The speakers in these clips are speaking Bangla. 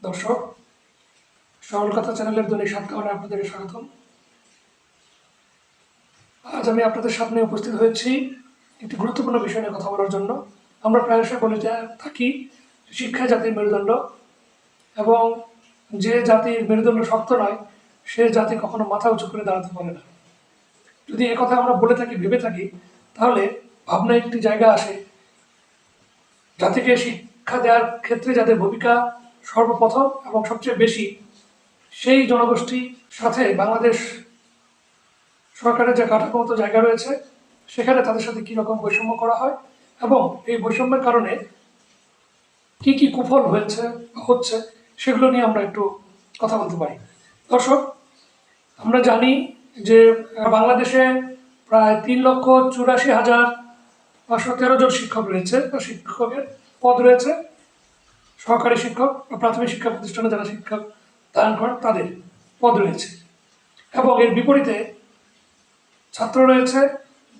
দর্শক, সরল কথা চ্যানেলের দৈনিক ৭ খবরে আপনাদেরকে স্বাগতম। আজ আমি আপনাদের সামনে উপস্থিত হয়েছি একটি গুরুত্বপূর্ণ বিষয় নিয়ে কথা বলার জন্য। আমরা প্রায়শই বলে থাকি শিক্ষা জাতির মেরুদণ্ড, এবং যে জাতির মেরুদণ্ড শক্ত নয় সে জাতি কখনো মাথা উঁচু করে দাঁড়াতে পারে না। যদি একথা আমরা বলে থাকি, ভেবে থাকি, তাহলে ভাবনা একটি জায়গা আসে, জাতিকে শিক্ষা দেওয়ার ক্ষেত্রে যাদের ভূমিকা সর্বপ্রথম এবং সবচেয়ে বেশি, সেই জনগোষ্ঠীর সাথে বাংলাদেশ সরকারের যে কাঠামোগত জায়গা রয়েছে সেখানে তাদের সাথে কীরকম বৈষম্য করা হয় এবং এই বৈষম্যের কারণে কি কি কুফল হয়েছে হচ্ছে সেগুলো নিয়ে আমরা একটু কথা বলতে পারি। দর্শক, আমরা জানি যে বাংলাদেশে প্রায় ৩,৮৪,৫১৩ জন শিক্ষক রয়েছে বা শিক্ষকের পদ রয়েছে। সহকারী শিক্ষক বা প্রাথমিক শিক্ষা প্রতিষ্ঠানে যারা শিক্ষক দান করেন তাদের পদ রয়েছে, এবং এর বিপরীতে ছাত্র রয়েছে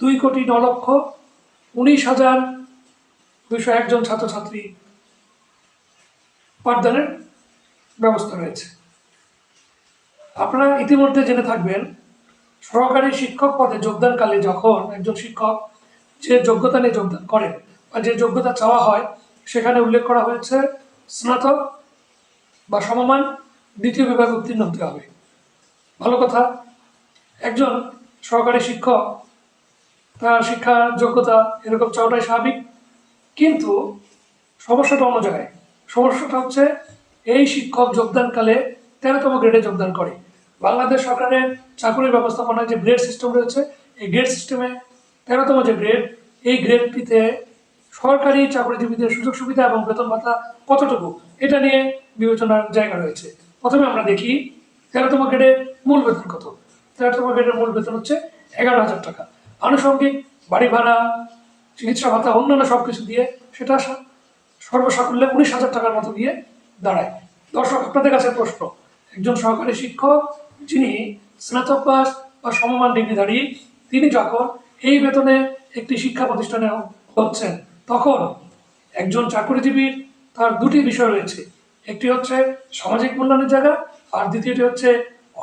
২,৯,১৯,২০১ জন ছাত্রছাত্রী পাঠদানের ব্যবস্থা রয়েছে। আপনারা ইতিমধ্যে জেনে থাকবেন, সহকারী শিক্ষক পদে যোগদানকালে যখন একজন শিক্ষক যে যোগ্যতা নিয়ে যোগদান করেন বা যে যোগ্যতা চাওয়া হয় সেখানে উল্লেখ করা হয়েছে স্নাতক বা সমমান দ্বিতীয় বিভাগে উত্তীর্ণ হতে হবে। ভালো কথা, একজন সহকারী শিক্ষক তার শিক্ষা যোগ্যতা এরকম চাওয়াটাই স্বাভাবিক, কিন্তু সমস্যাটা অন্য জায়গায়। সমস্যাটা হচ্ছে এই শিক্ষক যোগদানকালে 13তম গ্রেডে যোগদান করে। বাংলাদেশ সরকারের চাকরি ব্যবস্থাপনায় যে গ্রেড সিস্টেম রয়েছে, এই গ্রেড সিস্টেমে 13তম যে গ্রেড, এই গ্রেডটিতে সরকারি চাকরিজীবীদের সুযোগ সুবিধা এবং বেতন ভাতা কতটুকু, এটা নিয়ে বিবেচনার জায়গা রয়েছে। প্রথমে আমরা দেখি 13তম গ্রেডে মূল বেতন কত। 13তম গ্রেডের মূল বেতন হচ্ছে 11,000 টাকা। আনুষঙ্গিক বাড়ি ভাড়া, চিকিৎসা ভাতা, অন্যান্য সব কিছু দিয়ে সেটা সর্বসাকুল্যে 19,000 টাকার মতো গিয়ে দাঁড়ায়। দর্শক, আপনাদের কাছে প্রশ্ন, একজন সহকারী শিক্ষক যিনি স্নাতক পাস বা সমমান ডিগ্রিধারী, তিনি যখন এই বেতনে একটি শিক্ষা প্রতিষ্ঠানে হচ্ছেন, তখন একজন চাকরিজীবীর তার দুটি বিষয় রয়েছে। একটি হচ্ছে সামাজিক মূল্যায়নের জায়গা, আর দ্বিতীয়টি হচ্ছে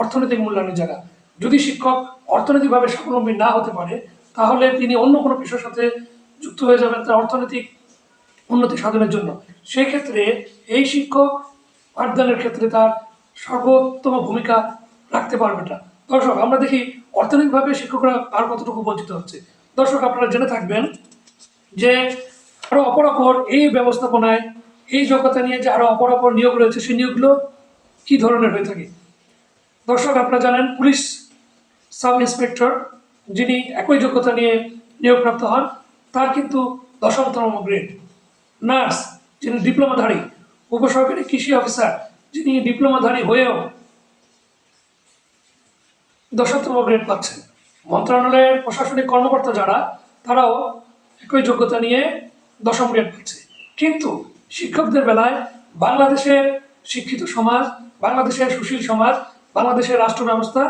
অর্থনৈতিক মূল্যায়নের জায়গা। যদি শিক্ষক অর্থনৈতিকভাবে স্বাবলম্বী না হতে পারে, তাহলে তিনি অন্য কোনো পেশার সাথে যুক্ত হয়ে যাবেন তার অর্থনৈতিক উন্নতি সাধনের জন্য। সেই ক্ষেত্রে এই শিক্ষক পাঠদানের ক্ষেত্রে তার সর্বোত্তম ভূমিকা রাখতে পারবে না। দর্শক, আমরা দেখি অর্থনৈতিকভাবে শিক্ষকরা আর কতটুকু বঞ্চিত হচ্ছে। দর্শক, আপনারা জেনে থাকবেন যে আরো অপরাপর এই ব্যবস্থাপনায় এই যোগ্যতা নিয়ে যে আরো অপরাপর নিয়োগ রয়েছে, সেই নিয়োগগুলো কি ধরনের হয়ে থাকে। দর্শক, আপনারা জানেন পুলিশ সাব ইন্সপেক্টর যিনি একই যোগ্যতা নিয়ে নিয়োগপ্রাপ্ত হন, তার কিন্তু 10তম গ্রেড। নার্স যিনি ডিপ্লোমাধারী, উপসহকারী কৃষি অফিসার যিনি ডিপ্লোমাধারী হয়েও 10তম গ্রেড পাচ্ছেন। মন্ত্রণালয়ের প্রশাসনিক কর্মকর্তা যারা, তারাও একই যোগ্যতা নিয়ে 10ম গ্রেড পাচ্ছে। কিন্তু শিক্ষকদের বেলায় বাংলাদেশের শিক্ষিত সমাজ, বাংলাদেশের সুশীল সমাজ, বাংলাদেশের রাষ্ট্র ব্যবস্থা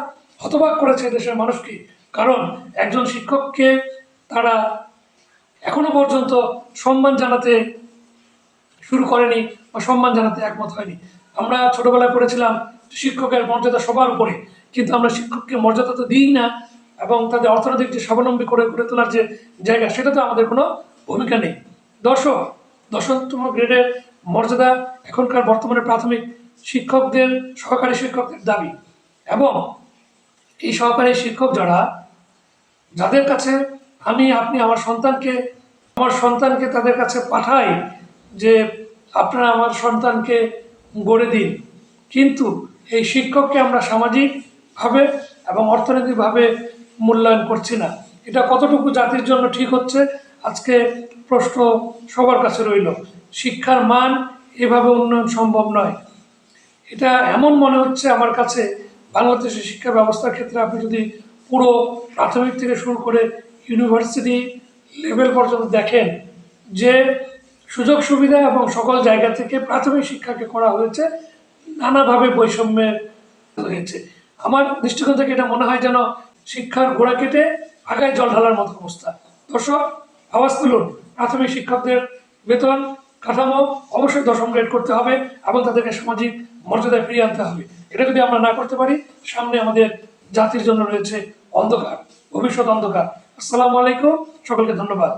হতবাক করেছে দেশের মানুষকে। কারণ একজন শিক্ষককে তারা এখনো পর্যন্ত সম্মান জানাতে শুরু করেনি বা সম্মান জানাতে একমত হয়নি। আমরা ছোটবেলায় পড়েছিলাম শিক্ষকের মর্যাদা সবার উপরে, কিন্তু আমরা শিক্ষককে মর্যাদা তো দিই না, এবং তাদের অর্থনৈতিক যে স্বাবলম্বী করে গড়ে তোলার যে জায়গা, সেটাতে আমাদের কোনো ভূমিকা নেই। 10তম গ্রেডের মর্যাদা এখনকার বর্তমানে প্রাথমিক শিক্ষকদের, সহকারী শিক্ষকদের দাবি। এবং এই সহকারী শিক্ষক যাদের কাছে আপনি আমার সন্তানকে তাদের কাছে পাঠাই যে আপনারা আমার সন্তানকে গড়ে দিন, কিন্তু এই শিক্ষককে আমরা সামাজিকভাবে এবং অর্থনৈতিকভাবে মূল্যায়ন করছি না। এটা কতটুকু জাতির জন্য ঠিক হচ্ছে, আজকে প্রশ্ন সবার কাছে রইল। শিক্ষার মান এভাবে উন্নয়ন সম্ভব নয়। এটা এমন মনে হচ্ছে আমার কাছে, বাংলাদেশের শিক্ষা ব্যবস্থার ক্ষেত্রে আপনি যদি পুরো প্রাথমিক থেকে শুরু করে ইউনিভার্সিটি লেভেল পর্যন্ত দেখেন, যে সুযোগ সুবিধা এবং সকল জায়গা থেকে প্রাথমিক শিক্ষাকে করা হয়েছে নানাভাবে বৈষম্যের হয়েছে। আমার দৃষ্টিকোণ থেকে এটা মনে হয় যেন শিক্ষার গোড়া কেটে আগায় জল ঢালার মতো অবস্থা। দর্শক, আওয়াজ তুলুন, প্রাথমিক শিক্ষকদের বেতন কাঠামো অবশ্যই 10ম গ্রেড করতে হবে এবং তাদেরকে সামাজিক মর্যাদায় ফিরিয়ে আনতে হবে। এটা যদি আমরা না করতে পারি, সামনে আমাদের জাতির জন্য রয়েছে অন্ধকার, ভবিষ্যৎ অন্ধকার। আসসালামু আলাইকুম, সকলকে ধন্যবাদ।